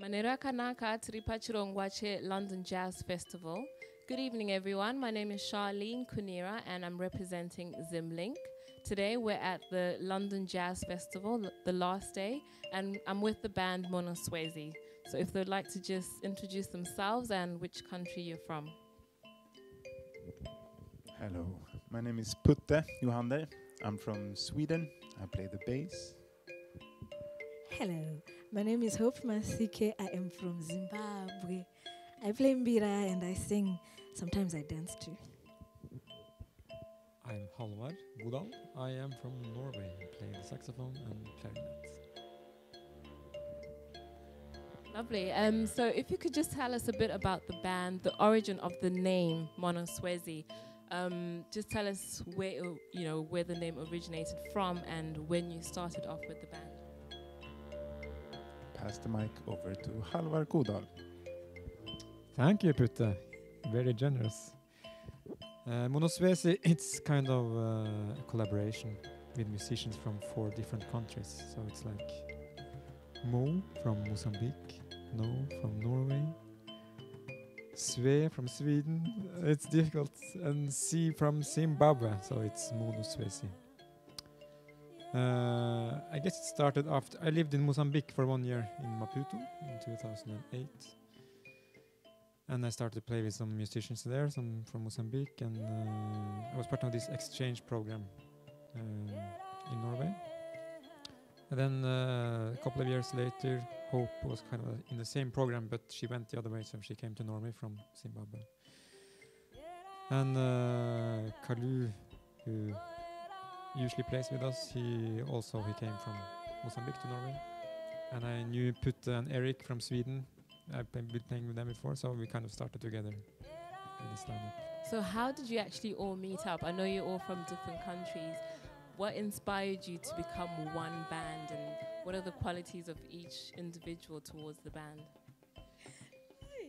Manera Kanaka Tripachirongwache London Jazz Festival. Good evening, everyone. My name is Charlene Kunira, and I'm representing Zimlink. Today, we're at the London Jazz Festival, the last day, and I'm with the band Monoswezi. So if they'd like to just introduce themselves and which country you're from. Hello, my name is Putte Johander. I'm from Sweden. I play the bass. Hello, my name is Hope Masike. I am from Zimbabwe. I play mbira and I sing. Sometimes I dance too. I'm Hallvard Godal. I am from Norway. I play the saxophone and clarinet. Lovely. So if you could just tell us a bit about the band, the origin of the name Monoswezi. Just tell us where the name originated from and when you started off with the band. Pass the mic over to Hallvard Godal. Thank you, Putte. Very generous. Monoswezi, it's kind of a collaboration with musicians from 4 different countries. So it's like Mo from Mozambique, No from Norway, Sve from Sweden, it's difficult, and C from Zimbabwe, so it's Monoswezi. I guess it started after I lived in Mozambique for 1 year in Maputo in 2008. And I started to play with some musicians there, some from Mozambique, and I was part of this exchange program in Norway. And then a couple of years later, Hope was kind of in the same program, but she went the other way, so she came to Norway from Zimbabwe. And Calu, who usually plays with us, he came from Mozambique to Norway. And I knew Putte and Erik from Sweden. I've been playing with them before, so we kind of started together with this lineup. So how did you actually all meet up? I know you're all from different countries. What inspired you to become one band, and what are the qualities of each individual towards the band?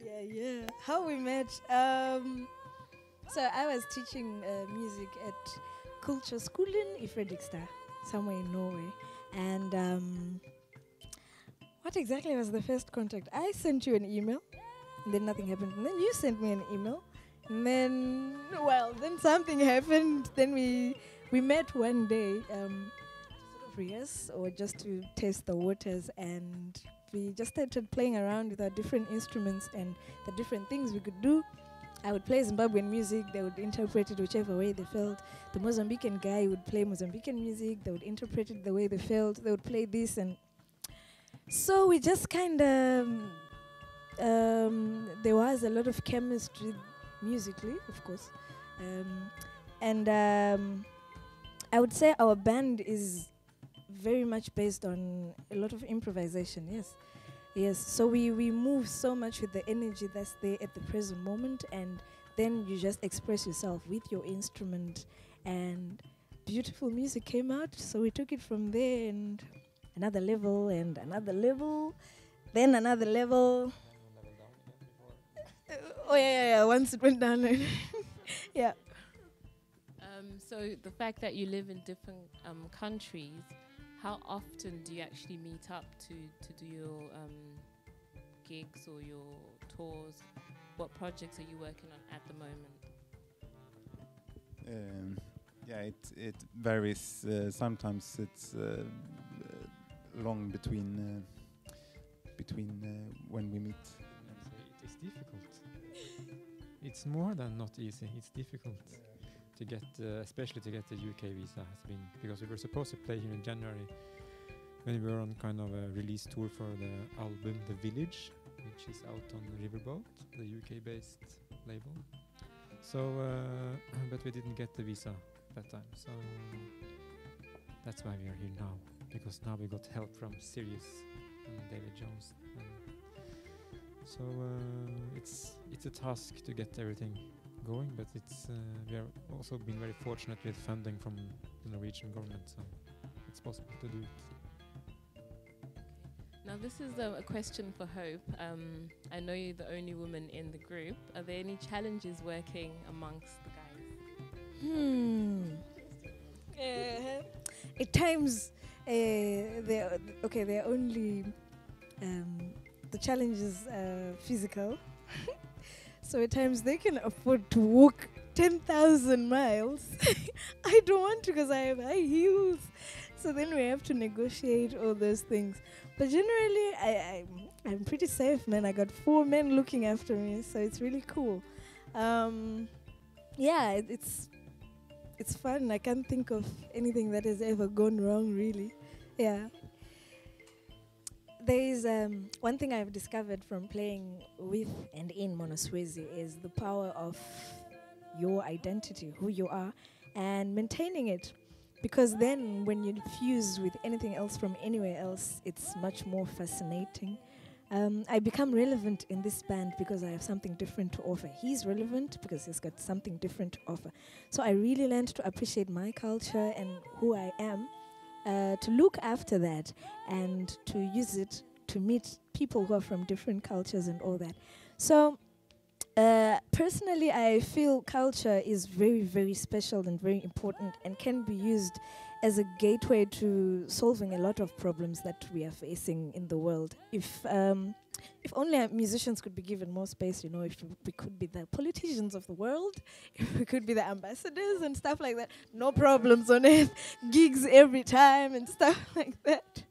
Yeah. How we met? So I was teaching music at Kulturskolen in Fredrikstad, somewhere in Norway. And what exactly was the first contact? I sent you an email, and then nothing happened. And then you sent me an email, and then something happened. Then we met one day, sort of rehearse or just to test the waters, and we just started playing around with our different instruments and the different things we could do. I would play Zimbabwean music, they would interpret it whichever way they felt. The Mozambican guy would play Mozambican music, they would interpret it the way they felt. They would play this, and so we just kind of, there was a lot of chemistry musically, of course. And I would say our band is very much based on a lot of improvisation, yes. So we move so much with the energy that's there at the present moment, and then you just express yourself with your instrument, and beautiful music came out. So we took it from there, and another level, and another level, then another level. Once it went down. Yeah. So the fact that you live in different countries, how often do you actually meet up to do your gigs or your tours? What projects are you working on at the moment? It varies. Sometimes it's long between when we meet. It is difficult. It's more than not easy. It's difficult to get, especially to get the UK visa. Has been because we were supposed to play here in January when we were on kind of a release tour for the album The Village, which is out on Riverboat, the UK-based label. So, but we didn't get the visa that time. So that's why we are here now, because now we got help from Sirius and David Jones. So it's a task to get everything going, but we have also been very fortunate with funding from the Norwegian government, so it's possible to do it. Now this is a question for Hope. I know you're the only woman in the group. Are there any challenges working amongst the guys? At times, there are only the challenge is physical. So at times they can afford to walk 10,000 miles. I don't want to because I have high heels. So then we have to negotiate all those things. But generally, I'm pretty safe, man. I got 4 men looking after me, so it's really cool. Yeah, it's fun. I can't think of anything that has ever gone wrong, really. Yeah. There is one thing I've discovered from playing with and in Monoswezi is the power of your identity, who you are, and maintaining it. Because then when you fuse with anything else from anywhere else, it's much more fascinating. I become relevant in this band because I have something different to offer. He's relevant because he's got something different to offer. So I really learned to appreciate my culture and who I am, to look after that and to use it to meet people who are from different cultures and all that. So personally, I feel culture is very, very special and very important and can be used as a gateway to solving a lot of problems that we are facing in the world. If only musicians could be given more space, if we could be the politicians of the world, if we could be the ambassadors and stuff like that, no problems on earth, gigs every time and stuff like that.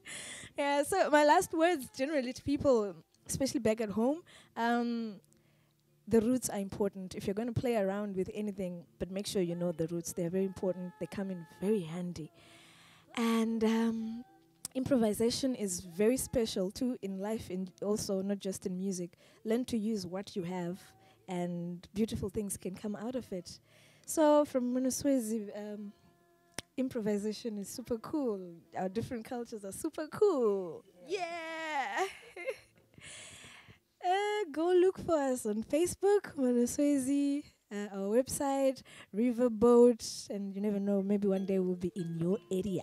Yeah, so my last words generally to people, especially back at home, the roots are important. If you're going to play around with anything, but make sure you know the roots. They're very important. They come in very handy. And improvisation is very special too in life, and also not just in music. Learn to use what you have, and beautiful things can come out of it. So from Monoswezi, improvisation is super cool. Our different cultures are super cool. Yeah! Go look for us on Facebook, Monoswezi, our website, Riverboat, and you never know, maybe one day we'll be in your area.